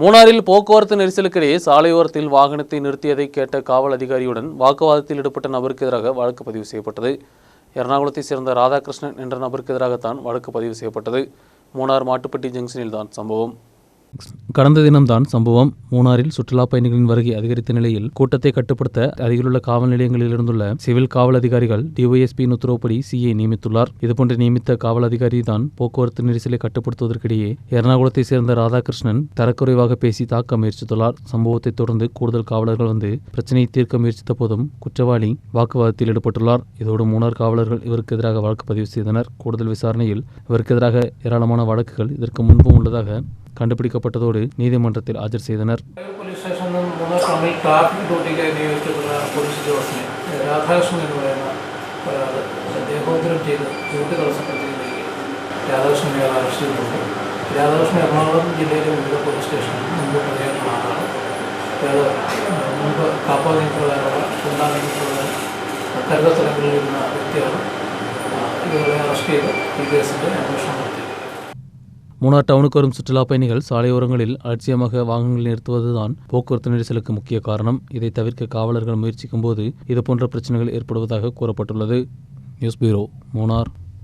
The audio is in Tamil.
மூணாறில் போக்குவரத்து நெரிசலுக்கிடையே சாலையோரத்தில் வாகனத்தை நிறுத்தியதை கேட்ட காவல் அதிகாரியுடன் வாக்குவாதத்தில் ஈடுபட்ட நபருக்கு எதிராக வழக்கு பதிவு செய்யப்பட்டது. எர்ணாகுளத்தை சேர்ந்த ராதாகிருஷ்ணன் என்ற நபருக்கு எதிராகத்தான் வழக்கு பதிவு செய்யப்பட்டது. மூணார் மாட்டுப்பட்டி ஜங்ஷனில் தான் சம்பவம். கடந்த தினம்தான் சம்பவம். மூணாறில் சுற்றுலா பயணிகளின் வருகை அதிகரித்த நிலையில் கூட்டத்தை கட்டுப்படுத்த அருகிலுள்ள காவல் நிலையங்களில் இருந்துள்ள சிவில் காவல் அதிகாரிகள் டிஒஎஸ்பியின் உத்தரவுப்படி சிஐ நியமித்துள்ளார். இதுபோன்று நியமித்த காவல் அதிகாரி தான் போக்குவரத்து நெரிசலை கட்டுப்படுத்துவதற்கிடையே எர்ணாகுளத்தை சேர்ந்த ராதாகிருஷ்ணன் தரக்குறைவாக பேசி தாக்க முயற்சித்துள்ளார். சம்பவத்தை தொடர்ந்து கூடுதல் காவலர்கள் வந்து பிரச்சனையை தீர்க்க முயற்சித்த போதும் குற்றவாளி வாக்குவாதத்தில் ஈடுபட்டுள்ளார். இதோடு மூணார் காவலர்கள் இவருக்கு எதிராக வழக்கு பதிவு செய்தனர். கூடுதல் விசாரணையில் இவருக்கு எதிராக ஏராளமான வழக்குகள் இதற்கு முன்பும் உள்ளதாக കണ്ടുപിടിക്കപ്പെട്ടതോട് നീതിമன்றത്തിൽ ഹാജർ ചെയ്തனர். പോലീസ് സ്റ്റേഷനിൽ മൂന്നാർ ട്രാഫിക് ഡ്യൂട്ടിക്കായി നിയോഗിച്ചിട്ടുള്ള പോലീസ് ഉദ്യോഗസ്ഥനെ രാധാകൃഷ്ണൻ എന്ന് പറയുന്ന ഒരാൾ ദേഹോപദ്രവം ചെയ്ത് ഡ്യൂട്ടി തടസ്സപ്പെടുത്തിയതിലേക്ക് രാധാകൃഷ്ണനെ അറസ്റ്റ് ചെയ്തിട്ടുണ്ട്. രാധാകൃഷ്ണൻ എറണാകുളം ജില്ലയിലെ വിവിധ പോലീസ് സ്റ്റേഷനിൽ മുമ്പ് പ്രതിയായിട്ടുള്ള ആളാണ്. അയാൾ മുമ്പ് കാപ്പ നിയമപ്രകാരമുള്ള രണ്ടാം നിയമപ്രകാരം കരുതൽ തലങ്ങളിൽ ഇരുന്ന വ്യക്തിയാണ്. ഇവരെ അറസ്റ്റ് ചെയ്ത് ഈ കേസിൻ്റെ അന്വേഷണം നടത്തി. மூணார் டவுனுக்கு வரும் சுற்றுலா பயணிகள் சாலையோரங்களில் அலட்சியமாக வாகனங்கள் நிறுத்துவதுதான் போக்குவரத்து நெரிசலுக்கு முக்கிய காரணம். இதை தவிர்க்க காவலர்கள் முயற்சிக்கும் போது இதுபோன்ற பிரச்சனைகள் ஏற்படுவதாக கூறப்பட்டுள்ளது. News bureau, Munnar.